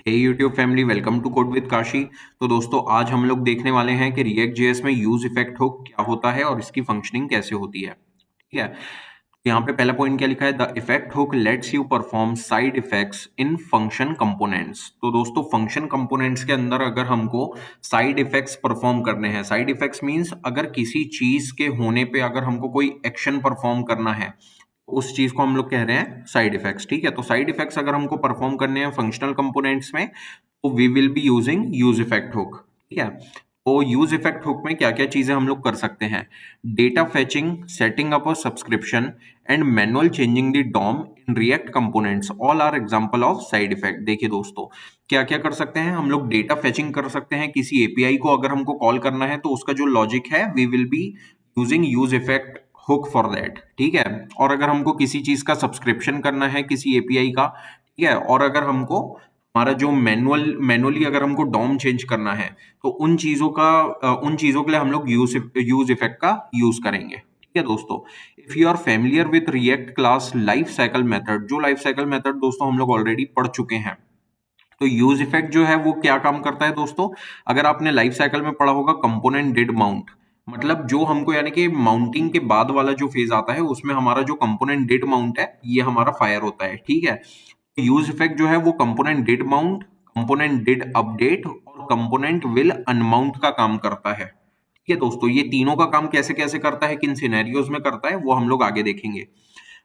Hey YouTube family, welcome to code with Kashi. तो दोस्तों, आज हम लोग देखने वाले हैं कि रिएक्ट जेएस में यूज इफेक्ट हुक क्या होता है और इसकी फंक्शनिंग कैसे होती है। ठीक है, यहाँ पे पहला पॉइंट क्या लिखा है, the effect hook let's you perform side effects in function components. तो दोस्तों, फंक्शन कंपोनेंट्स के अंदर अगर हमको साइड इफेक्ट्स परफॉर्म करने हैं, साइड इफेक्ट्स मींस अगर किसी चीज के होने पे अगर हमको कोई एक्शन परफॉर्म करना है, उस चीज को हम लोग कह रहे हैं साइड इफेक्ट्स। ठीक है, तो साइड इफेक्ट्स अगर हमको परफॉर्म करने हैं फंक्शनल कंपोनेंट्स में, तो we will be using use effect hook. ठीक है, तो यूज इफेक्ट हुक में क्या क्या चीजें हम लोग कर सकते हैं, data fetching, setting up a subscription and manual changing the DOM in React components all are example of side effect. देखिए दोस्तों, क्या क्या कर सकते हैं हम लोग, डेटा फेचिंग कर सकते हैं, किसी एपीआई को अगर हमको कॉल करना है तो उसका जो लॉजिक है we will be using use effect hook for that. ठीक है, और अगर हमको किसी चीज का सब्सक्रिप्शन करना है किसी एपीआई का, ठीक है, और अगर हमको हमारा जो मैनुअली अगर हमको डॉम चेंज करना है, तो उन चीजों के लिए हम लोग यूज इफेक्ट का यूज करेंगे। ठीक है दोस्तों, if you are familiar with React class life cycle method, जो लाइफ साइकिल मेथड दोस्तों हम लोग ऑलरेडी पढ़ चुके हैं, तो यूज इफेक्ट जो है वो क्या काम करता है दोस्तों, अगर आपने लाइफ साइकिल में पढ़ा होगा कंपोनेंट डिड माउंट, मतलब जो हमको यानी कि माउंटिंग के बाद वाला जो फेज आता है उसमें हमारा जो कंपोनेंट डिड माउंट है ये हमारा फायर होता है। ठीक है, यूज इफेक्ट जो है वो component did mount, component did update और कंपोनेंट विल अनमाउंट का काम करता है। ठीक है दोस्तों, ये तीनों का काम कैसे कैसे करता है, किन सिनेरियोज में करता है, वो हम लोग आगे देखेंगे।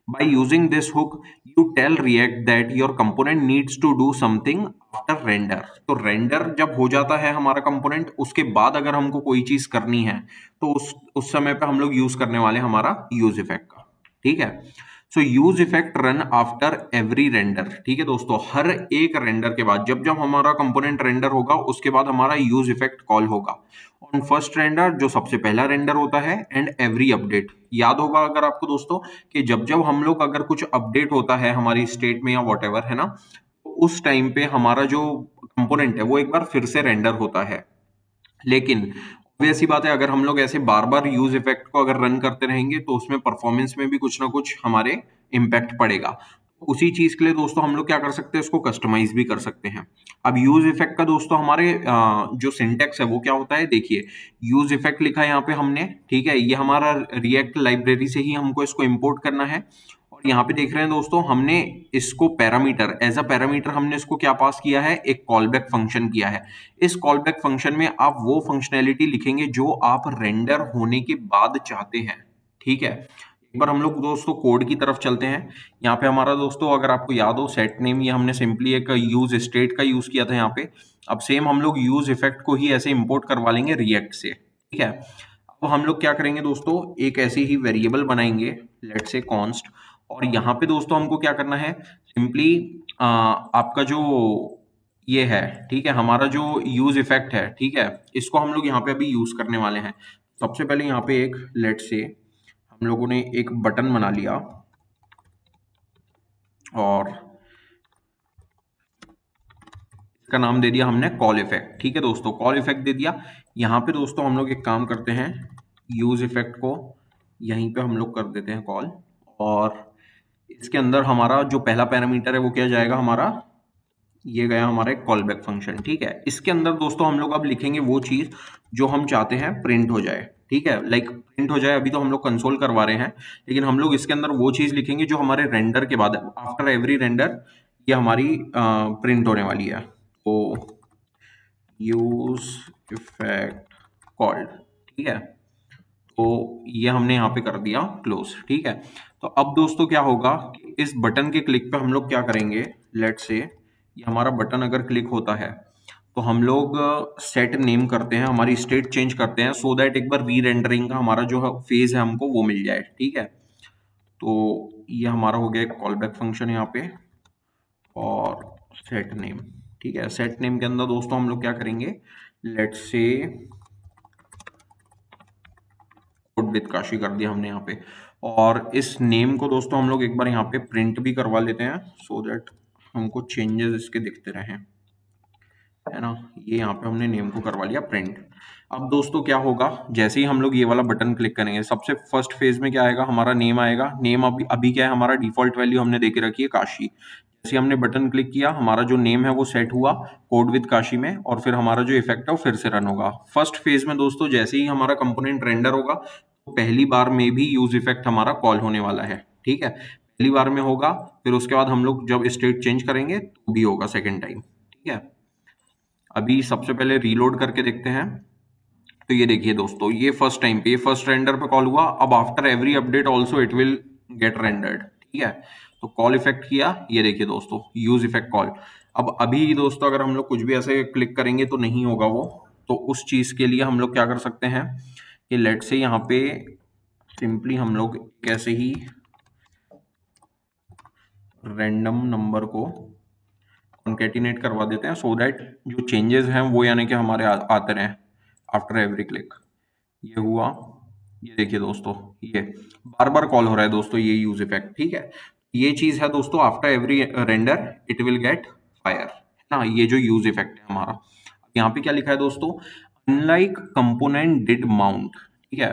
By using this hook, you tell React that your component needs to do something after render। तो render जब हो जाता है हमारा कंपोनेंट, उसके बाद अगर हमको कोई चीज करनी है, तो उस समय पे हम लोग यूज करने वाले हमारा यूज इफेक्ट का। ठीक है, so use effect run after every render. ठीक है दोस्तों, हर एक रेंडर के बाद, जब जब हमारा कंपोनेंट रेंडर होगा उसके बाद हमारा यूज इफेक्ट कॉल होगा ऑन फर्स्ट रेंडर, जो सबसे पहला रेंडर होता है, एंड एवरी अपडेट। याद होगा अगर आपको दोस्तों कि जब जब हम लोग अगर कुछ अपडेट होता है हमारी स्टेट में या वॉट एवर है ना, तो उस टाइम पे हमारा जो कंपोनेंट है वो एक बार फिर से रेंडर होता है। लेकिन वैसी बात है, अगर हम लोग ऐसे बार बार यूज इफेक्ट को अगर रन करते रहेंगे तो उसमें परफॉर्मेंस में भी कुछ ना कुछ हमारे इम्पैक्ट पड़ेगा। उसी चीज के लिए दोस्तों हम लोग क्या कर सकते हैं, इसको कस्टमाइज भी कर सकते हैं। अब यूज इफेक्ट का दोस्तों हमारे जो सिंटेक्स है वो क्या होता है, देखिए, यूज इफेक्ट लिखा है यहाँ पे हमने। ठीक है, ये हमारा रिएक्ट लाइब्रेरी से ही हमको इसको इंपोर्ट करना है। और यहाँ पे देख रहे हैं दोस्तों, हमने इसको पैरामीटर, एज अ पैरामीटर हमने इसको क्या पास किया है, एक कॉलबैक फंक्शन किया है। इस कॉलबैक फंक्शन में आप वो फंक्शनैलिटी लिखेंगे जो आप रेंडर होने के बाद चाहते हैं। ठीक है, एक बार हम लोग दोस्तों कोड की तरफ चलते हैं। यहाँ पे हमारा दोस्तों, अगर आपको याद हो, सेट नेम, ये हमने सिंपली एक यूज स्टेट का यूज किया था यहाँ पे। अब सेम हम लोग यूज इफेक्ट को ही ऐसे इंपोर्ट करवा लेंगे रिएक्ट से। ठीक है, अब हम लोग क्या करेंगे दोस्तों, एक ऐसी ही वेरिएबल बनाएंगे, लेट से कॉन्स्ट। और यहाँ पे दोस्तों हमको क्या करना है, सिंपली आपका जो ये है, ठीक है, हमारा जो यूज इफेक्ट है, ठीक है, इसको हम लोग यहाँ पे अभी यूज करने वाले हैं। सबसे पहले यहाँ पे एक, लेट से हम लोगों ने एक बटन बना लिया और इसका नाम दे दिया हमने कॉल इफेक्ट। ठीक है दोस्तों, कॉल इफेक्ट दे दिया। यहाँ पे दोस्तों हम लोग एक काम करते हैं, यूज इफेक्ट को यहीं पे हम लोग कर देते हैं कॉल, और इसके अंदर हमारा जो पहला पैरामीटर है वो क्या जाएगा, हमारा ये गया हमारा एक कॉल बैक फंक्शन। ठीक है, इसके अंदर दोस्तों हम लोग अब लिखेंगे वो चीज जो हम चाहते हैं प्रिंट हो जाए। ठीक है, लाइक प्रिंट हो जाए, अभी तो हम लोग कंसोल करवा रहे हैं, लेकिन हम लोग इसके अंदर वो चीज लिखेंगे जो हमारे रेंडर के बाद, आफ्टर एवरी रेंडर, ये हमारी प्रिंट होने वाली है। तो यूज इफेक्ट कॉल्ड, ठीक है, तो ये हमने यहाँ पे कर दिया क्लोज। ठीक है, तो अब दोस्तों क्या होगा, इस बटन के क्लिक पे हम लोग क्या करेंगे, लेट से ये हमारा बटन अगर क्लिक होता है तो हम लोग सेट नेम करते हैं, हमारी स्टेट चेंज करते हैं, सो दैट एक बार री रेंडरिंग का हमारा जो फेज है हमको वो मिल जाए। ठीक है, तो ये हमारा हो गया एक कॉल बैक फंक्शन यहाँ पे, और सेट नेम। ठीक है, सेट नेम के अंदर दोस्तों हम लोग क्या करेंगे, लेट से कोड विद काशी कर दिया हमने यहाँ पे, और इस नेम को दोस्तों हम लोग एक बार यहाँ पे प्रिंट भी करवा लेते हैं, सो दैट हमको चेंजेस इसके दिखते रहें, है ना। ये यहाँ पे हमने नेम को करवा लिया प्रिंट। अब दोस्तों क्या होगा, जैसे ही हम लोग ये वाला बटन क्लिक करेंगे, सबसे फर्स्ट फेज में क्या आएगा, हमारा नेम आएगा। नेम अभी अभी क्या है, हमारा डिफॉल्ट वैल्यू हमने देके रखी है काशी। जैसे हमने बटन क्लिक किया, हमारा जो नेम है वो सेट हुआ कोड विद काशी में, और फिर हमारा जो इफेक्ट है वो फिर से रन होगा। फर्स्ट फेज में दोस्तों जैसे ही हमारा कंपोनेंट रेंडर होगा तो पहली बार में भी यूज इफेक्ट हमारा कॉल होने वाला है। ठीक है, पहली बार में होगा, फिर उसके बाद हम लोग जब स्टेट चेंज करेंगे तो भी होगा सेकेंड टाइम। ठीक है, अभी सबसे पहले रीलोड करके देखते हैं। तो ये देखिए दोस्तों, ये फर्स्ट टाइम पे, ये फर्स्ट रेंडर पे कॉल हुआ। अब after every update also it will get rendered. ठीक है, तो कॉल इफेक्ट किया, ये देखिए दोस्तों यूज इफेक्ट कॉल। अब अभी दोस्तों अगर हम लोग कुछ भी ऐसे क्लिक करेंगे तो नहीं होगा वो। तो उस चीज के लिए हम लोग क्या कर सकते हैं कि लेट से यहाँ पे सिंपली हम लोग कैसे ही रैंडम नंबर को कॉन्केटिनेट करवा देते हैं सो दैट जो चेंजेस हैं वो यानी कि हमारे आते रहें आफ्टर एवरी क्लिक। ये हुआ, ये देखिए दोस्तों, ये बार बार कॉल हो रहा है दोस्तों ये यूज इफेक्ट। ठीक है, ये चीज है दोस्तों, after every render it will get fire ना, ये जो यूज इफेक्ट है हमारा। यहाँ पे क्या लिखा है दोस्तों, अनलाइक कंपोनेंट डिड माउंट। ठीक है,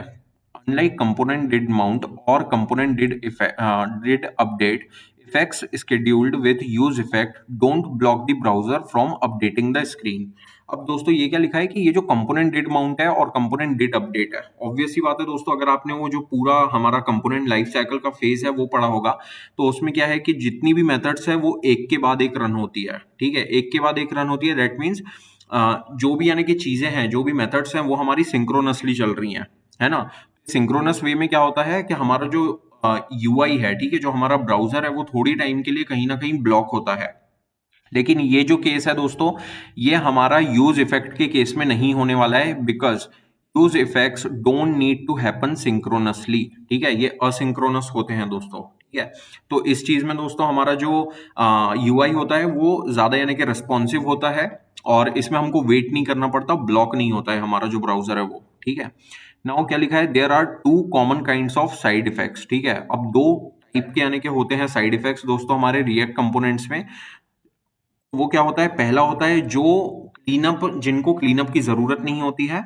अनलाइक कंपोनेंट डिड माउंट और component did update, effects scheduled with use effect don't block the browser from updating the screen। अब दोस्तों ये क्या लिखा है कि ये जो कंपोनेंट डिड माउंट है और कंपोनेंट डिड अपडेट है, ऑब्वियस सी बात है दोस्तों, अगर आपने वो जो पूरा हमारा कंपोनेंट लाइफ साइकिल का फेज है वो पढ़ा होगा तो उसमें क्या है कि जितनी भी मेथड्स है वो एक के बाद एक रन होती है। ठीक है, एक के बाद एक रन होती है, दैट मीन्स जो भी यानी कि चीजें हैं, जो भी मेथड्स हैं वो हमारी सिंक्रोनसली चल रही हैं, है ना। सिंक्रोनस वे में क्या होता है कि हमारा जो यूआई है, ठीक है, जो हमारा ब्राउजर है वो थोड़ी टाइम के लिए कहीं ना कहीं ब्लॉक होता है। लेकिन ये जो केस है दोस्तों, ये हमारा यूज इफेक्ट के केस में नहीं होने वाला है, because use effects don't need to happen synchronously. ठीक है, ये असिंक्रोनस होते हैं दोस्तों। ठीक है, तो इस चीज में दोस्तों हमारा जो यूआई होता है वो ज्यादा यानी कि रेस्पॉन्सिव होता है, और इसमें हमको वेट नहीं करना पड़ता, ब्लॉक नहीं होता है हमारा जो ब्राउजर है वो। ठीक है, नाउ क्या लिखा है, there are two common kinds of side effects. ठीक है, अब दो टाइप के यानी कि होते हैं साइड इफेक्ट्स दोस्तों हमारे रिएक्ट कंपोनेंट्स में। वो क्या होता है, पहला होता है जो क्लीनअप, जिनको क्लीनअप की जरूरत नहीं होती है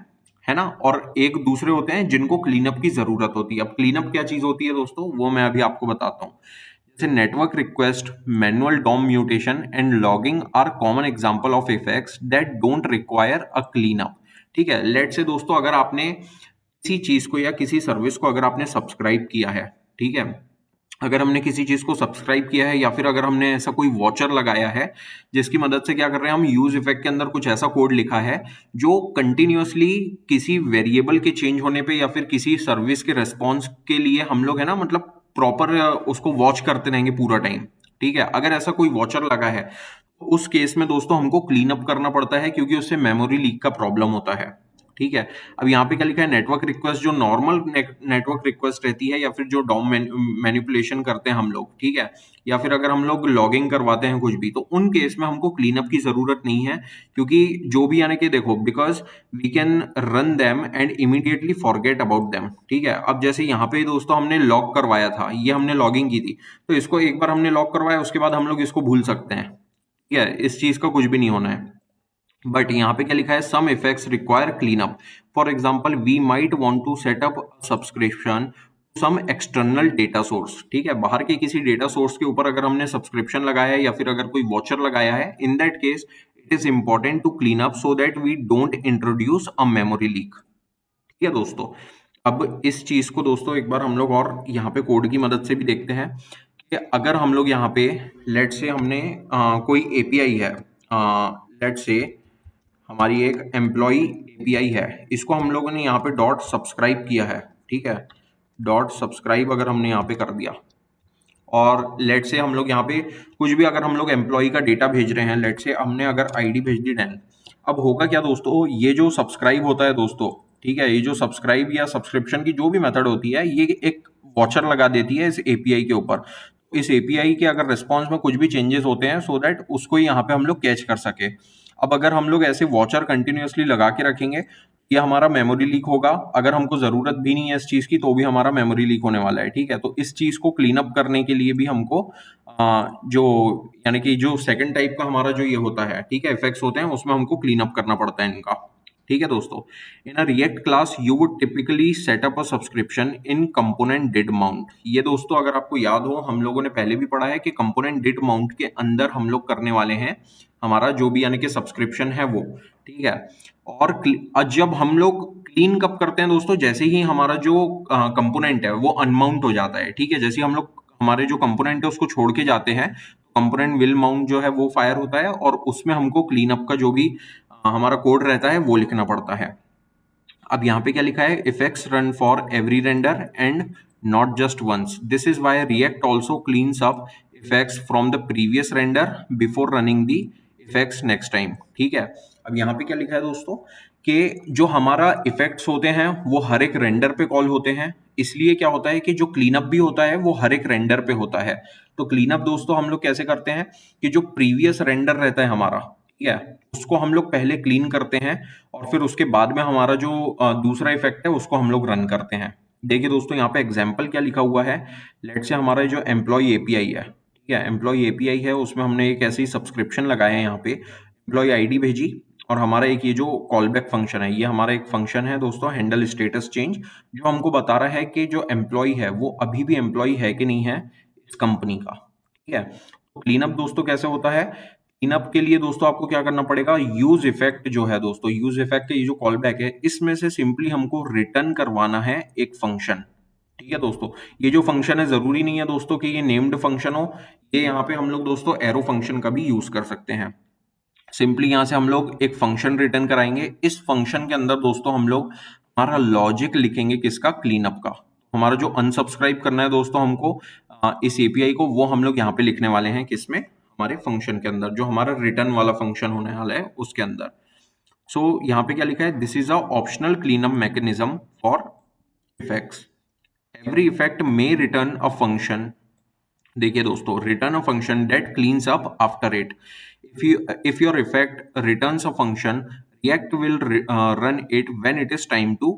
ना, और एक दूसरे होते हैं जिनको क्लीनअप की जरूरत होती है। अब क्लीनअप क्या चीज होती है दोस्तों, वो मैं अभी आपको बताता हूँ। जैसे network request, manual DOM mutation and logging are common example of effects that don't require a cleanup. ठीक है, लेट से दोस्तों अगर आपने किसी चीज को या किसी सर्विस को अगर आपने सब्सक्राइब किया है, ठीक है, अगर हमने किसी चीज को सब्सक्राइब किया है या फिर अगर हमने ऐसा कोई वॉचर लगाया है जिसकी मदद से क्या कर रहे हैं हम, यूज इफेक्ट के अंदर कुछ ऐसा कोड लिखा है जो कंटिन्यूअसली किसी वेरिएबल के चेंज होने पे या फिर किसी सर्विस के रेस्पॉन्स के लिए हम लोग है ना, मतलब प्रॉपर उसको वॉच करते रहेंगे पूरा टाइम। ठीक है, अगर ऐसा कोई वॉचर लगा है तो उस केस में दोस्तों हमको क्लीन अप करना पड़ता है, क्योंकि उससे मेमोरी लीक का प्रॉब्लम होता है। ठीक है, अब यहाँ पे क्या लिखा है, नेटवर्क रिक्वेस्ट जो नॉर्मल नेटवर्क रिक्वेस्ट रहती है या फिर जो डॉम मैनिपुलेशन करते हैं हम लोग, ठीक है, या फिर अगर हम लोग लॉगिंग करवाते हैं कुछ भी, तो उन केस में हमको क्लीन अप की जरूरत नहीं है, क्योंकि जो भी यानी कि देखो, because we can run them and immediately forget about them. ठीक है, अब जैसे यहाँ पे दोस्तों हमने लॉग करवाया था, ये हमने लॉगिंग की थी, तो इसको एक बार हमने लॉग करवाया उसके बाद हम लोग इसको भूल सकते हैं। ठीक है, इस चीज का कुछ भी नहीं होना है। बट यहाँ पे क्या लिखा है, some effects require clean up. For example we might want to set up subscription some external data source. ठीक है, बाहर के किसी डेटा सोर्स के ऊपर अगर हमने सब्सक्रिप्शन लगाया है या फिर अगर कोई वॉचर लगाया है, in that case it is important to clean up so that we don't introduce a memory leak. ठीक है दोस्तों, अब इस चीज को दोस्तों एक बार हम लोग और यहाँ पे कोड की मदद से भी देखते हैं कि अगर हम लोग यहाँ पे लेट से हमने कोई एपीआई है, लेट से हमारी एक एम्प्लॉय एपीआई है, इसको हम लोगों ने यहाँ पे डॉट सब्सक्राइब किया है। ठीक है, डॉट सब्सक्राइब अगर हमने यहाँ पे कर दिया, और लेट से हम लोग यहाँ पे कुछ भी अगर हम लोग एम्प्लॉय का डेटा भेज रहे हैं, लेट से हमने अगर आईडी भेज दी डैन। अब होगा क्या दोस्तों, ये जो सब्सक्राइब होता है दोस्तों, ठीक है, ये जो सब्सक्राइब या सब्सक्रिप्शन की जो भी मेथड होती है, ये एक वॉचर लगा देती है इस एपीआई के ऊपर। इस एपीआई के अगर रिस्पॉन्स में कुछ भी चेंजेस होते हैं सो दैट उसको यहाँ पे हम लोग कैच कर सके। अब अगर हम लोग ऐसे वॉचर कंटिन्यूअसली लगा के रखेंगे, ये हमारा मेमोरी लीक होगा, अगर हमको जरूरत भी नहीं है इस चीज की तो भी हमारा मेमोरी लीक होने वाला है। ठीक है, तो इस चीज को क्लीन अप करने के लिए भी हमको जो यानी कि जो सेकंड टाइप का हमारा जो ये होता है, ठीक है, इफेक्ट्स होते हैं, उसमें हमको क्लीन अप करना पड़ता है इनका। ठीक है दोस्तों। In a React class you would typically set up a subscription in component did mount. ये दोस्तों अगर आपको याद हो, हम लोगों ने पहले भी पढ़ा है कि कंपोनेंट डिड माउंट के अंदर हम लोग करने वाले हैं हमारा जो भी यानी कि सब्सक्रिप्शन है वो, ठीक है। और जब हम लोग क्लीन कब करते हैं दोस्तों, जैसे ही हमारा जो कंपोनेंट है वो अनमाउंट हो जाता है, ठीक है। जैसे हम लोग हमारे जो कंपोनेंट है उसको छोड़ के जाते हैं, कंपोनेंट विल माउंट जो है वो फायर होता है और उसमें हमको क्लीन अप का जो भी हमारा कोड रहता है वो लिखना पड़ता है। अब यहाँ पे क्या लिखा है, effects run for every render and not just once, this is why React also cleans up effects from the previous render before running the effects next time, ठीक है। अब यहाँ पे क्या लिखा है दोस्तों कि जो हमारा इफेक्ट्स होते हैं वो हर एक रेंडर पे कॉल होते हैं, इसलिए क्या होता है कि जो क्लीनअप भी होता है वो हर एक रेंडर पे होता है। तो क्लीनअप दोस्तों हम लोग कैसे करते हैं कि जो प्रीवियस रेंडर रहता है हमारा, ठीक है, उसको हम लोग पहले क्लीन करते हैं और फिर उसके बाद में हमारा जो दूसरा इफेक्ट है उसको हम लोग रन करते हैं। देखिए दोस्तों यहाँ पे एग्जाम्पल क्या लिखा हुआ है, लेट से हमारा जो एम्प्लॉय एपीआई है, ठीक है, एम्प्लॉय एपीआई है, उसमें हमने एक ऐसी सब्सक्रिप्शन लगाया है, यहाँ पे एम्प्लॉय आईडी भेजी और हमारा एक ये जो कॉल बैक फंक्शन है, ये हमारा एक फंक्शन है दोस्तों, हैंडल स्टेटस चेंज, जो हमको बता रहा है कि जो एम्प्लॉय है वो अभी भी एम्प्लॉय है कि नहीं है इस कंपनी का, ठीक है। तो क्लीनअप दोस्तों कैसे होता है, क्लीनअप के लिए दोस्तों आपको क्या करना पड़ेगा, यूज इफेक्ट जो है दोस्तों, यूज इफेक्ट ये जो कॉल बैक है इसमें से सिंपली हमको रिटर्न करवाना है एक फंक्शन, ठीक है दोस्तों। ये जो फंक्शन है जरूरी नहीं है दोस्तों कि ये नेम्ड फंक्शन हो, ये यहाँ पे हम लोग दोस्तों एरो फंक्शन का भी यूज कर सकते हैं। सिंपली यहां से हम लोग एक फंक्शन रिटर्न कराएंगे, इस फंक्शन के अंदर दोस्तों हम लोग हमारा लॉजिक लिखेंगे किसका, क्लीनअप का। हमारा जो अनसब्सक्राइब करना है दोस्तों हमको इस एपीआई को, वो हम लोग यहाँ पे लिखने वाले हैं किसमें, हमारे फंक्शन के अंदर, जो हमारा रिटर्न वाला फंक्शन होने वाला है उसके अंदर। सो यहाँ पे क्या लिखा है, this is a optional cleanup mechanism for effects, every effect may return a function. देखिए दोस्तों, return a function that cleans up after it, if your effect returns a function, react will run it when it is time to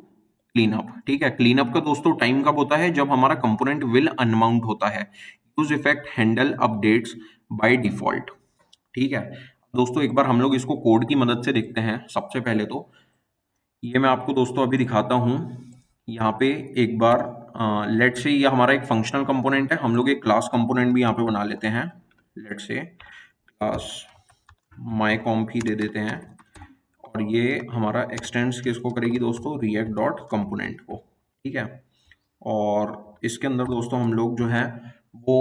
clean up, ठीक है। Clean up का दोस्तों time कब होता है, जब हमारा कंपोनेंट विल अनमाउंट होता है। Use effect handle updates by default, ठीक है। दोस्तों एक बार हम लोग इसको कोड की मदद से देखते हैं। सबसे पहले तो ये मैं आपको दोस्तों अभी दिखाता हूँ, यहाँ पे एक बार लेट से ये हमारा एक फंक्शनल कंपोनेंट है, हम लोग एक क्लास कंपोनेंट भी यहाँ पे बना लेते हैं। लेट से क्लास माई कॉम्प ही दे देते हैं और ये हमारा एक्सटेंड्स किसको करेगी दोस्तों, रिएक्ट डॉट कंपोनेंट को, ठीक है। और इसके अंदर दोस्तों हम लोग जो है वो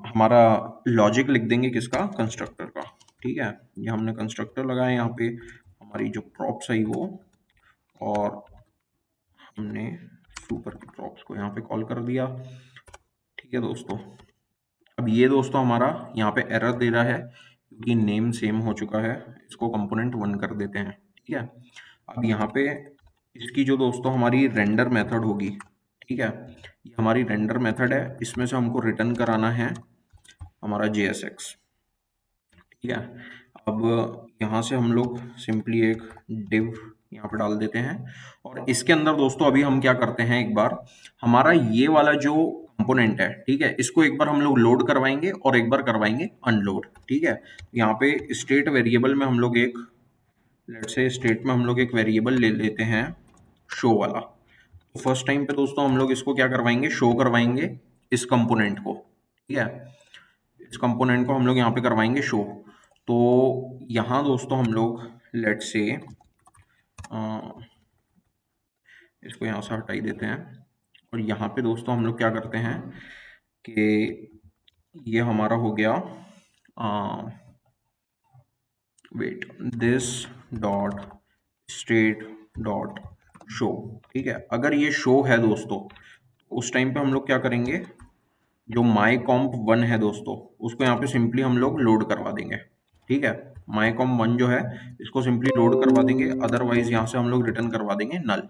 हमारा लॉजिक लिख देंगे किसका, कंस्ट्रक्टर का, ठीक है। ये हमने कंस्ट्रक्टर लगाया यहाँ पे, हमारी जो प्रॉप्स आई वो, और हमने सुपर की प्रॉप्स को यहाँ पे कॉल कर दिया, ठीक है दोस्तों। अब ये दोस्तों हमारा यहाँ पे एरर दे रहा है क्योंकि नेम सेम हो चुका है, इसको कंपोनेंट 1 कर देते हैं, ठीक है। अब यहाँ पे इसकी जो दोस्तों हमारी रेंडर मेथड होगी, ठीक है, ये हमारी रेंडर मेथड है, इसमें से हमको रिटर्न कराना है हमारा JSX, ठीक है। अब यहाँ से हम लोग सिंपली एक div यहाँ पे डाल देते हैं और इसके अंदर दोस्तों अभी हम क्या करते हैं, एक बार हमारा ये वाला जो कंपोनेंट है, ठीक है, इसको एक बार हम लोग लोड करवाएंगे और एक बार करवाएंगे अनलोड, ठीक है। यहाँ पे स्टेट वेरिएबल में हम लोग एक, लेट्स से स्टेट में हम लोग एक वेरिएबल ले लेते हैं शो वाला। तो फर्स्ट टाइम पे दोस्तों हम लोग इसको क्या करवाएंगे, शो करवाएंगे इस कंपोनेंट को, ठीक है। इस कंपोनेंट को हम लोग यहाँ पे करवाएंगे शो। तो यहाँ दोस्तों हम लोग लेट से इसको यहाँ से हटाई देते हैं और यहाँ पे दोस्तों हम लोग क्या करते हैं कि ये हमारा हो गया wait this dot state dot show, ठीक है। अगर ये शो है दोस्तों उस टाइम पे हम लोग क्या करेंगे, जो माई कॉम्प 1 है दोस्तों उसको यहाँ पे सिंपली हम लोग लोड करवा देंगे, ठीक है। माई कॉम्प 1 जो है इसको सिंपली लोड करवा देंगे, अदरवाइज यहाँ से हम लोग रिटर्न करवा देंगे नल,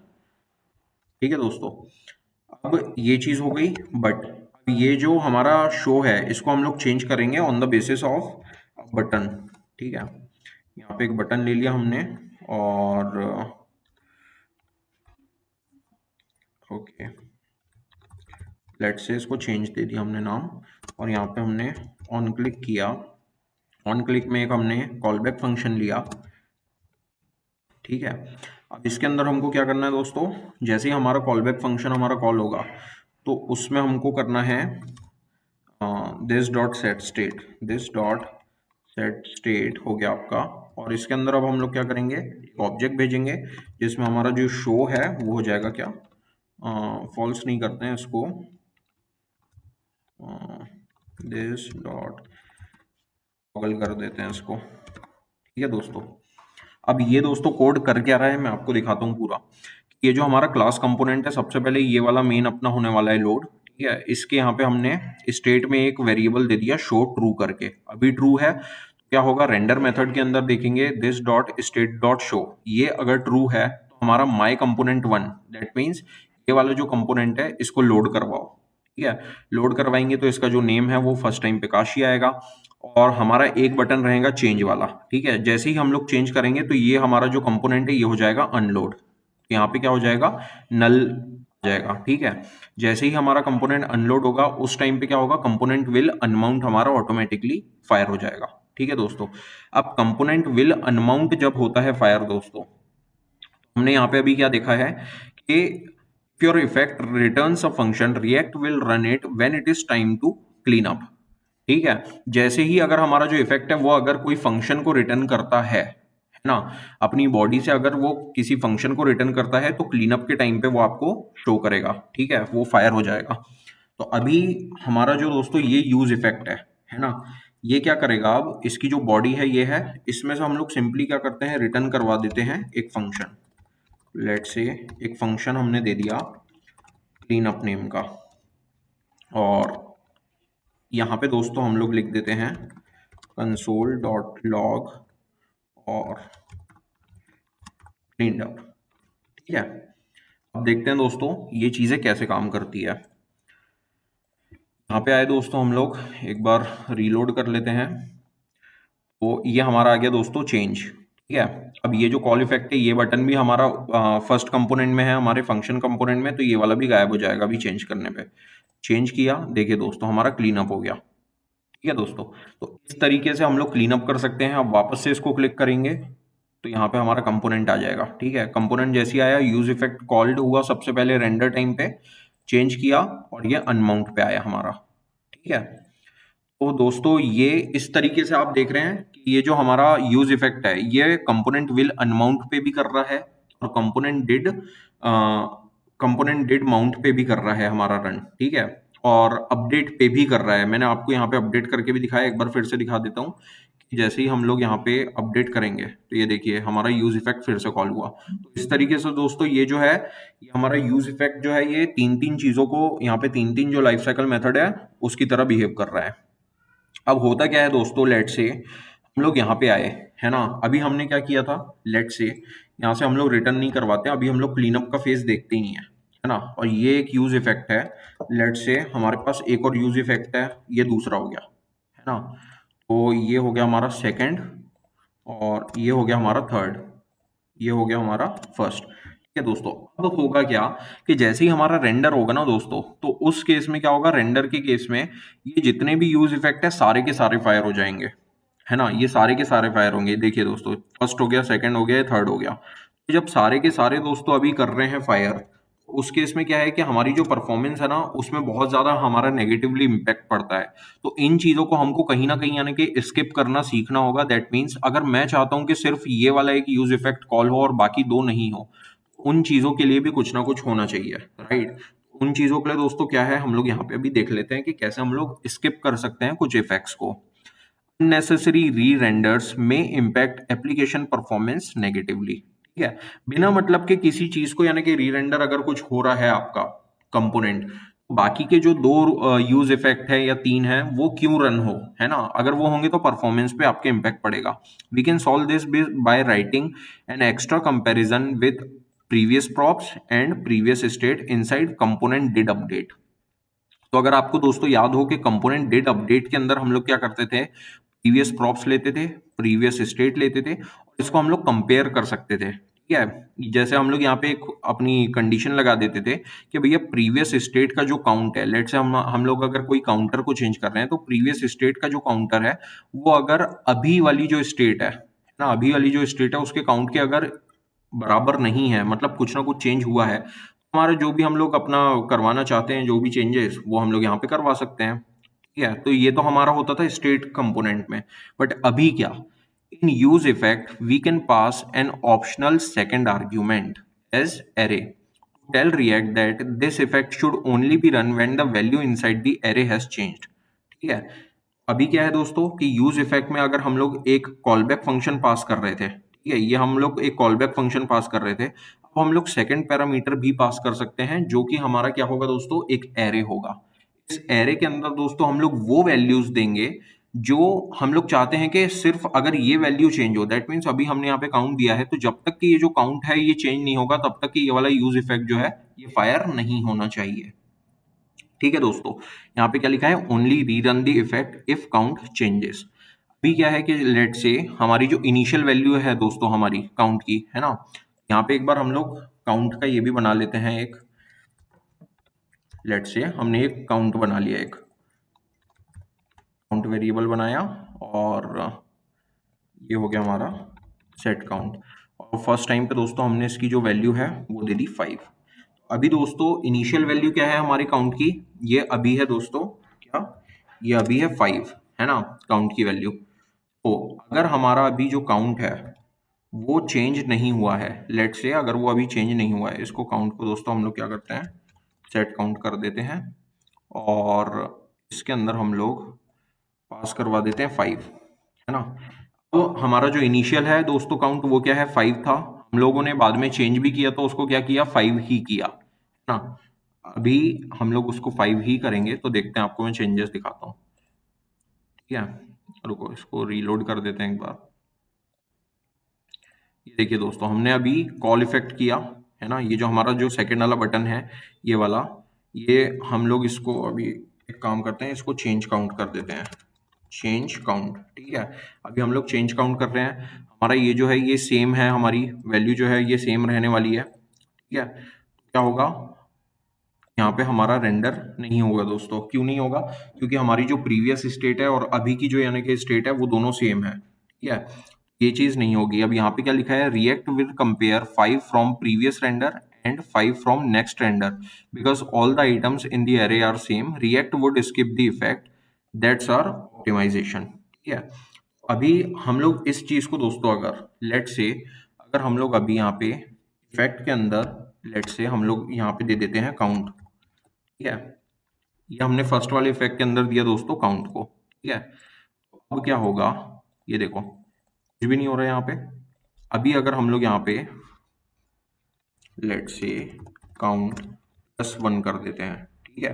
ठीक है दोस्तों। अब ये चीज हो गई, बट अब ये जो हमारा शो है इसको हम लोग चेंज करेंगे on the basis off button, ठीक है। यहाँ पे एक बटन ले लिया हमने और ओके लेट्स से इसको चेंज दे दिया हमने नाम, और यहाँ पे हमने ऑन क्लिक किया, ऑन क्लिक में एक हमने कॉल बैक फंक्शन लिया, ठीक है। अब इसके अंदर हमको क्या करना है दोस्तों, जैसे ही हमारा कॉल बैक फंक्शन हमारा कॉल होगा तो उसमें हमको करना है this dot set state, this dot set state हो गया आपका। और इसके अंदर अब हम लोग क्या करेंगे, एक ऑब्जेक्ट भेजेंगे जिसमें हमारा जो शो है वो हो जाएगा क्या, फॉल्स नहीं करते हैं इसको, दिस डॉट टॉगल कर देते हैं इसको। ठीक है दोस्तों। अब ये दोस्तों कोड कर क्या रहा है मैं आपको दिखाता हूँ पूरा। ये जो हमारा क्लास कंपोनेंट है, सबसे पहले ये वाला मेन अपना होने वाला है लोड। ठीक है, इसके यहाँ पे हमने स्टेट में एक वेरिएबल दे दिया शो ट्रू करके, अभी ट्रू है तो क्या होगा, रेंडर मेथड के अंदर देखेंगे this dot state dot show, ये अगर ट्रू है तो हमारा माई कंपोनेंट वन, दैट मीन्स ये वाला जो कंपोनेंट है इसको लोड करवाओ। ठीक है, लोड करवाएंगे तो इसका जो नेम है वो फर्स्ट टाइम पे काशी आएगा और हमारा एक बटन रहेगा चेंज वाला। ठीक है, जैसे ही हम लोग चेंज करेंगे तो ये हमारा जो कंपोनेंट है ये हो जाएगा अनलोड, यहाँ पे क्या हो जाएगा, नल जाएगा। ठीक है, जैसे ही हमारा कंपोनेंट अनलोड होगा उस टाइम पे क्या होगा, कंपोनेंट विल अनमाउंट हमारा ऑटोमेटिकली फायर हो जाएगा। ठीक है दोस्तों। अब कंपोनेंट विल अनमाउंट जब होता है फायर दोस्तों, हमने यहाँ पे अभी क्या देखा है कि if your effect returns a function, React will run it when it is time to clean up। ठीक है, जैसे ही अगर हमारा जो इफेक्ट है वो अगर कोई फंक्शन को रिटर्न करता है ना, अपनी बॉडी से अगर वो किसी फंक्शन को रिटर्न करता है तो क्लीन अप के टाइम पे वो आपको शो करेगा। ठीक है, वो फायर हो जाएगा। तो अभी हमारा जो दोस्तों ये यूज इफेक्ट है ना, ये क्या करेगा, अब इसकी जो बॉडी है ये है, इसमें से हम लोग सिंपली क्या करते हैं, रिटर्न करवा देते हैं एक फंक्शन। लेट से एक फंक्शन हमने दे दिया क्लीन अप नेम का, और यहाँ पे दोस्तों हम लोग लिख देते हैं कंसोल डॉट लॉग और क्लीन अप। ठीक है, अब देखते हैं दोस्तों ये चीजें कैसे काम करती है। यहाँ पे आए दोस्तों, हम लोग एक बार रीलोड कर लेते हैं। तो ये हमारा आ गया दोस्तों चेंज। ठीक है, अब ये जो कॉल इफेक्ट है ये बटन भी हमारा फर्स्ट कंपोनेंट में है, हमारे फंक्शन कंपोनेंट में, तो ये वाला भी गायब हो जाएगा अभी चेंज करने पे। चेंज किया, देखिए दोस्तों हमारा क्लीन अप हो गया। ठीक है दोस्तों, तो इस तरीके से हम लोग क्लीन अप कर सकते हैं। अब वापस से इसको क्लिक करेंगे तो यहाँ पे हमारा कंपोनेंट आ जाएगा। ठीक है, कंपोनेंट जैसे ही आया, यूज इफेक्ट कॉल्ड हुआ सबसे पहले रेंडर टाइम पे, चेंज किया और ये अनमाउंट पे आया हमारा। ठीक है, तो दोस्तों ये इस तरीके से आप देख रहे हैं कि ये जो हमारा यूज इफेक्ट है ये कंपोनेंट विल अनमाउंट पे भी कर रहा है और कंपोनेंट डिड माउंट पे भी कर रहा है हमारा रन। ठीक है, और अपडेट पे भी कर रहा है। मैंने आपको यहाँ पे अपडेट करके भी दिखाया, एक बार फिर से दिखा देता हूँ कि जैसे ही हम लोग यहाँ पे अपडेट करेंगे तो ये देखिए हमारा यूज इफेक्ट फिर से कॉल हुआ। तो इस तरीके से दोस्तों ये जो है, ये हमारा यूज इफेक्ट जो है ये तीन तीन चीजों को, यहाँ पे तीन तीन जो लाइफ साइकिल मेथड है उसकी तरह बिहेव कर रहा है। अब होता क्या है दोस्तों, लेट से हम लोग यहाँ पे आए है ना, अभी हमने क्या किया था, लेट से यहाँ से हम लोग रिटर्न नहीं करवाते, अभी हम लोग क्लीनअप का फेज देखते ही है ना। और ये एक यूज इफेक्ट है, लेट से हमारे पास एक और यूज इफेक्ट है, ये दूसरा हो गया है ना। तो ये हो गया हमारा सेकंड और ये हो गया हमारा थर्ड, ये हो गया हमारा फर्स्ट। ठीक है दोस्तों, अब होगा क्या कि जैसे ही हमारा रेंडर होगा ना दोस्तों, तो उस केस में क्या होगा, रेंडर के केस में ये जितने भी यूज इफेक्ट है सारे के सारे फायर हो जाएंगे है ना, ये सारे के सारे फायर होंगे। देखिए दोस्तों, फर्स्ट हो गया, सेकंड हो गया, थर्ड हो गया। तो जब सारे के सारे दोस्तों अभी कर रहे हैं फायर, उस केस में क्या है कि हमारी जो परफॉर्मेंस है ना उसमें बहुत ज्यादा हमारा नेगेटिवली इम्पैक्ट पड़ता है। तो इन चीजों को हमको कहीं ना कहीं यानी कि स्किप करना सीखना होगा। दैट मीन्स अगर मैं चाहता हूं कि सिर्फ ये वाला एक यूज इफेक्ट कॉल हो और बाकी दो नहीं हो, उन चीजों के लिए भी कुछ ना कुछ होना चाहिए, राइट। उन चीजों के लिए दोस्तों क्या है, हम लोग यहाँ पे अभी देख लेते हैं कि कैसे हम लोग स्किप कर सकते हैं कुछ इफेक्ट्स को। unnecessary re-renders may impact application performance negatively। ठीक है, बिना मतलब के किसी चीज को यानी कि री-रेंडर अगर कुछ हो रहा है आपका कंपोनेंट, बाकी के जो दो यूज इफेक्ट है या तीन है वो क्यों रन हो, है ना, अगर वो होंगे तो परफॉर्मेंस पे आपके इम्पैक्ट पड़ेगा। We can solve this by writing an extra comparison with previous props and previous state inside component did update. तो अगर आपको दोस्तों याद हो कि कंपोनेंट डिड अपडेट के अंदर हम लोग क्या करते थे, प्रीवियस प्रॉप्स लेते थे, प्रीवियस स्टेट लेते थे और इसको हम लोग कंपेयर कर सकते थे। ठीक है, जैसे हम लोग यहाँ पे एक अपनी कंडीशन लगा देते थे कि भैया प्रीवियस स्टेट का जो काउंट है, लेट से हम लोग अगर कोई काउंटर को चेंज कर रहे हैं तो प्रीवियस स्टेट का जो काउंटर है वो अगर अभी वाली जो स्टेट है ना, अभी वाली जो स्टेट है उसके काउंट के अगर बराबर नहीं है, मतलब कुछ ना कुछ चेंज हुआ है, हमारा जो भी हम लोग अपना करवाना चाहते हैं, जो भी चेंजेस, वो हम लोग यहाँ पे करवा सकते हैं। ठीक है, तो ये तो हमारा होता था स्टेट कंपोनेंट में। बट अभी क्या, in use effect we can pass an optional second argument as array, tell React that this effect should only be run when the value inside the array has changed। ठीक है, अभी क्या है दोस्तों कि यूज इफेक्ट में अगर हम लोग एक कॉलबैक फंक्शन पास कर रहे थे, ठीक है, ये हम लोग एक कॉलबैक फंक्शन पास कर रहे थे, अब हम लोग सेकंड पैरामीटर भी पास कर सकते हैं, जो कि हमारा क्या होगा दोस्तों, एक एरे होगा। इस एरे के अंदर दोस्तों हम लोग वो वैल्यूज देंगे जो हम लोग चाहते हैं कि सिर्फ अगर ये वैल्यू चेंज हो, दैट मीन्स अभी हमने यहाँ पे काउंट दिया है, तो जब तक कि ये जो काउंट है ये चेंज नहीं होगा, तब तक कि ये वाला यूज इफेक्ट जो है ये फायर नहीं होना चाहिए। ठीक है दोस्तों, यहाँ पे क्या लिखा है, only rerun the effect if count changes. अभी क्या है कि लेट से हमारी जो इनिशियल वैल्यू है दोस्तों हमारी काउंट की, है ना, यहाँ पे एक बार हम लोग काउंट का ये भी बना लेते हैं एक, लेट से हमने एक काउंट बना लिया, एक काउंट वेरिएबल बनाया, और ये हो गया हमारा सेट काउंट, और फर्स्ट टाइम पे दोस्तों हमने इसकी जो वैल्यू है वो दे दी 5। अभी दोस्तों इनिशियल वैल्यू क्या है हमारे काउंट की, ये अभी है दोस्तों, क्या, ये अभी है 5, है ना, काउंट की वैल्यू। तो अगर हमारा अभी जो काउंट है वो चेंज नहीं हुआ है, लेट से अगर वो अभी चेंज नहीं हुआ है, इसको काउंट को दोस्तों हम लोग क्या करते हैं, सेट काउंट कर देते हैं, और इसके अंदर हम लोग पास करवा देते हैं 5, है ना। तो हमारा जो इनिशियल है दोस्तों काउंट, वो क्या है, 5 था, हम लोगों ने बाद में चेंज भी किया तो उसको क्या किया, 5 ही किया, है ना। अभी हम लोग उसको 5 ही करेंगे, तो देखते हैं, आपको मैं चेंजेस दिखाता हूँ। ठीक है, रुको इसको रीलोड कर देते हैं एक बार। ये देखिए दोस्तों, हमने अभी कॉल इफेक्ट किया, है ना, ये जो हमारा जो सेकंड वाला बटन है ये वाला, ये हम लोग इसको अभी एक काम करते हैं, इसको चेंज काउंट कर देते हैं, चेंज काउंट। ठीक है, अभी हम लोग चेंज काउंट कर रहे हैं, हमारा ये जो है ये सेम है, हमारी वैल्यू जो है ये सेम रहने वाली है। ठीक है, क्या होगा, यहाँ पे हमारा रेंडर नहीं होगा दोस्तों, क्यों नहीं होगा, क्योंकि हमारी जो प्रीवियस स्टेट है और अभी की जो यानी कि स्टेट है वो दोनों सेम है। ठीक है, ये चीज नहीं होगी। अब यहाँ पे क्या लिखा है, React will compare 5 from previous render and 5 from next render because all the items in the array are same, React would skip the effect, that's our optimization. ठीक है, अभी हम लोग इस चीज को दोस्तों, अगर लेट से अगर हम लोग अभी यहाँ पे इफेक्ट के अंदर लेट से हम लोग यहाँ पे दे देते हैं काउंट। ठीक है, ये हमने फर्स्ट वाले इफेक्ट के अंदर दिया दोस्तों काउंट को। ठीक है, अब क्या होगा, ये देखो कुछ भी नहीं हो रहा है यहाँ पे। अभी अगर हम लोग यहाँ पे लेट से काउंट +1 कर देते हैं, ठीक है,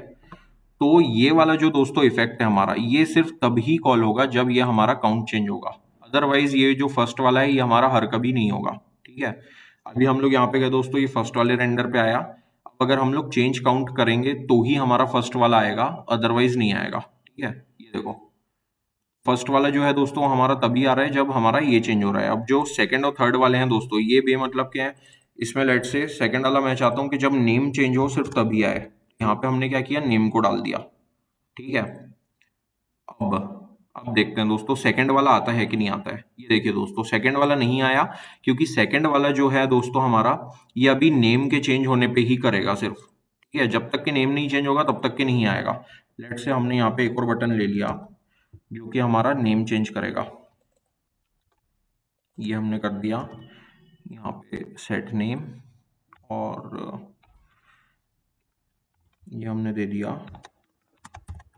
तो ये वाला जो दोस्तों इफेक्ट है हमारा, ये सिर्फ तभी कॉल होगा जब ये हमारा काउंट चेंज होगा, अदरवाइज ये जो फर्स्ट वाला है ये हमारा हर कभी नहीं होगा। ठीक है, अभी हम लोग यहाँ पे गए दोस्तों, ये फर्स्ट वाले रेंडर पे आया, अब अगर हम लोग चेंज काउंट करेंगे तो ही हमारा फर्स्ट वाला आएगा, अदरवाइज नहीं आएगा। ठीक है, ये देखो फर्स्ट वाला जो है दोस्तों हमारा तभी आ रहा है जब हमारा ये चेंज हो रहा है। अब जो सेकंड और थर्ड वाले हैं दोस्तों, ये बेमतलब क्या है, इसमें लेट से सेकंड वाला मैं चाहता हूँ कि जब नेम चेंज हो सिर्फ तभी आए, यहाँ पे हमने क्या किया, नेम को डाल दिया। ठीक है, अब देखते हैं दोस्तों सेकंड वाला आता है कि नहीं आता है। ये देखिए दोस्तों, सेकंड वाला नहीं आया, क्योंकि सेकंड वाला जो है दोस्तों हमारा, ये अभी नेम के चेंज होने पे ही करेगा सिर्फ। ठीक है, जब तक कि नेम नहीं चेंज होगा तब तक के नहीं आएगा। लेट से हमने यहाँ पे एक और बटन ले लिया जो कि हमारा नेम चेंज करेगा, ये हमने कर दिया यहाँ पे सेट नेम, और ये हमने दे दिया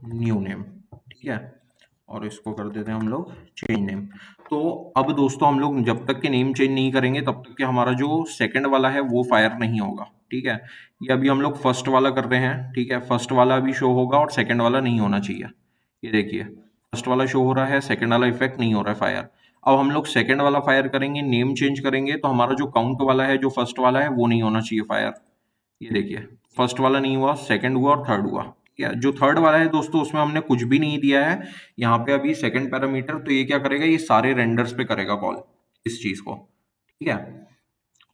न्यू नेम। ठीक है, और इसको कर देते हैं हम लोग चेंज नेम। तो अब दोस्तों हम लोग जब तक के नेम चेंज नहीं करेंगे तब तक के हमारा जो सेकंड वाला है वो फायर नहीं होगा। ठीक है, ये अभी हम लोग फर्स्ट वाला कर रहे हैं। ठीक है, फर्स्ट वाला अभी शो होगा और सेकंड वाला नहीं होना चाहिए। ये देखिए फर्स्ट वाला शो हो रहा है, सेकंड वाला इफेक्ट नहीं हो रहा है फायर। अब हम लोग सेकंड वाला फायर करेंगे, नेम चेंज करेंगे, तो हमारा जो काउंट वाला है जो फर्स्ट वाला है वो नहीं होना चाहिए फायर। ये देखिए फर्स्ट वाला नहीं हुआ, सेकंड हुआ और थर्ड हुआ। क्या जो थर्ड वाला है दोस्तों उसमें हमने कुछ भी नहीं दिया है यहाँ पे अभी सेकंड पैरामीटर, तो ये क्या करेगा, ये सारे रेंडर्स पे करेगा कॉल इस चीज को। ठीक है,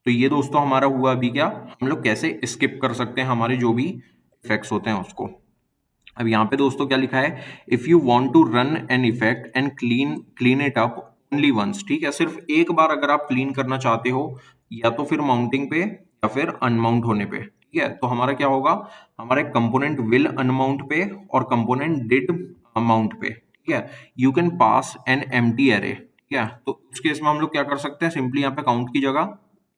तो ये दोस्तों हमारा हुआ अभी क्या, हम लोग कैसे स्किप कर सकते हैं हमारे जो भी इफेक्ट्स होते हैं उसको। अब यहाँ पे दोस्तों क्या लिखा है, if you want to run an effect and clean it up, only once, ठीक है। सिर्फ एक बार अगर आप क्लीन करना चाहते हो, या तो फिर माउंटिंग पे या फिर अनमाउंट होने पे, ठीक है। तो हमारा क्या होगा, हमारा एक कंपोनेंट विल अनमाउंट पे और कंपोनेंट डिड अमाउंट पे, ठीक है। You can pass an empty array, ठीक है। तो उस केस में हम लोग क्या कर सकते हैं, सिंपली यहाँ पे काउंट की जगह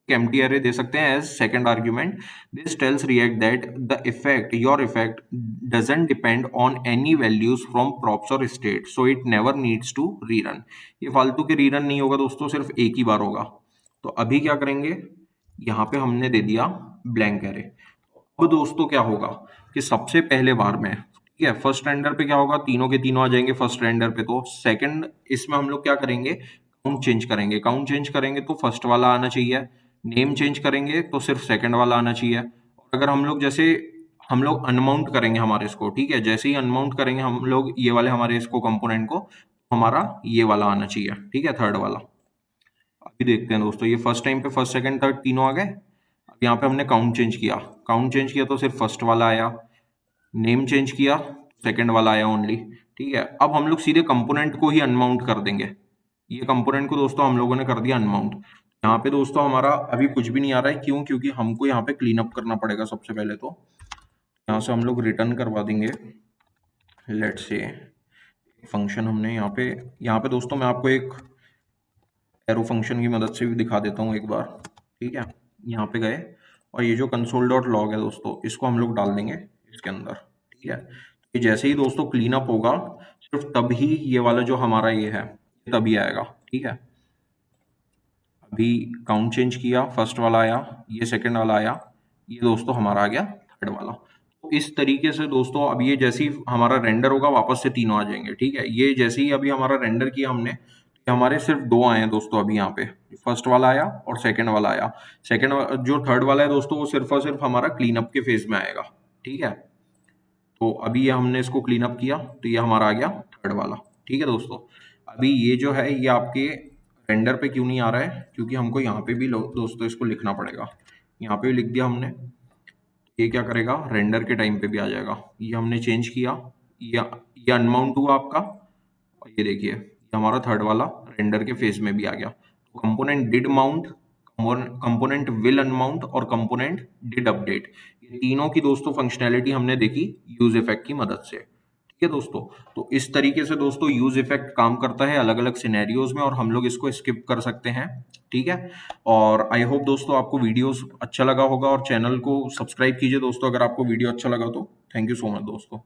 एम्प्टी एरे दे सकते हैं as second argument. This tells React that the effect, your effect doesn't depend on any values from props और state, so it never needs to rerun. ये फालतू के रीरन नहीं होगा दोस्तों, सिर्फ एक ही बार होगा। तो अभी क्या करेंगे, यहाँ पे हमने दे दिया ब्लैंक एरे। अब दोस्तों क्या होगा कि सबसे पहले बार में, ठीक है, फर्स्ट रेंडर पे क्या होगा, तीनों के तीनों आ जाएंगे फर्स्ट रेंडर पे। तो सेकंड इसमें हम लोग क्या करेंगे, काउंट चेंज करेंगे। काउंट चेंज करेंगे तो फर्स्ट वाला आना चाहिए, नेम चेंज करेंगे तो सिर्फ सेकंड वाला आना चाहिए। और अगर हम लोग जैसे हम लोग अनमाउंट करेंगे हमारे इसको, ठीक है, जैसे ही अनमाउंट करेंगे हम लोग ये वाले हमारे इसको कंपोनेंट को, हमारा ये वाला आना चाहिए, ठीक है, थर्ड वाला। अभी देखते हैं दोस्तों, ये फर्स्ट टाइम पे फर्स्ट सेकंड थर्ड तीनों आ गए। अब यहाँ पे हमने काउंट चेंज किया, काउंट चेंज किया तो सिर्फ फर्स्ट वाला आया, नेम चेंज किया सेकंड वाला आया ओनली, ठीक है। अब हम लोग सीधे कंपोनेंट को ही अनमाउंट कर देंगे। ये कंपोनेंट को दोस्तों हम लोगों ने कर दिया अनमाउंट। यहाँ पे दोस्तों हमारा अभी कुछ भी नहीं आ रहा है, क्यों, क्योंकि हमको यहाँ पे क्लीन अप करना पड़ेगा। सबसे पहले तो यहाँ से हम लोग रिटर्न करवा देंगे, लेट्स से फंक्शन हमने यहाँ पे दोस्तों मैं आपको एक एरो फंक्शन की मदद से भी दिखा देता हूँ एक बार, ठीक है। यहाँ पे गए और ये जो कंसोल डॉट लॉग है दोस्तों, इसको हम लोग डाल देंगे इसके अंदर, ठीक है। ये जैसे ही दोस्तों क्लीन अप होगा, सिर्फ तभी ये वाला जो हमारा ये है तभी आएगा, ठीक है। अभी काउंट चेंज किया, फर्स्ट वाला आया, ये सेकंड वाला आया, ये दोस्तों हमारा आ गया थर्ड वाला। तो इस तरीके से दोस्तों अब ये जैसे ही हमारा रेंडर होगा वापस से तीनों आ जाएंगे, ठीक है। ये जैसे ही अभी हमारा रेंडर किया हमने, तो हमारे सिर्फ दो आए हैं दोस्तों अभी यहाँ पे, फर्स्ट वाला आया और सेकंड वाला आया। जो थर्ड वाला है दोस्तों वो सिर्फ और सिर्फ हमारा क्लीन अप के फेज में आएगा, ठीक है। तो अभी ये हमने इसको क्लीन अप किया तो ये हमारा आ गया थर्ड वाला, ठीक है दोस्तों। अभी ये जो है ये आपके रेंडर पे क्यों नहीं आ रहा है, क्योंकि हमको यहाँ पे भी दोस्तों इसको लिखना पड़ेगा। यहाँ पे भी लिख दिया हमने, ये क्या करेगा, रेंडर के टाइम पे भी आ जाएगा। ये हमने चेंज किया, ये अनमाउंट हुआ आपका, और ये देखिए ये हमारा थर्ड वाला रेंडर के फेज में भी आ गया। तो component did mount, component will unmount और कंपोनेंट डिड अपडेट, ये तीनों की दोस्तों फंक्शनैलिटी हमने देखी यूज इफेक्ट की मदद से, ठीक है दोस्तों। तो इस तरीके से दोस्तों यूज इफेक्ट काम करता है अलग अलग सिनेरियोज में, और हम लोग इसको स्किप कर सकते हैं, ठीक है। और आई होप दोस्तों आपको वीडियोस अच्छा लगा होगा, और चैनल को सब्सक्राइब कीजिए दोस्तों अगर आपको वीडियो अच्छा लगा तो। थैंक यू सो मच दोस्तों।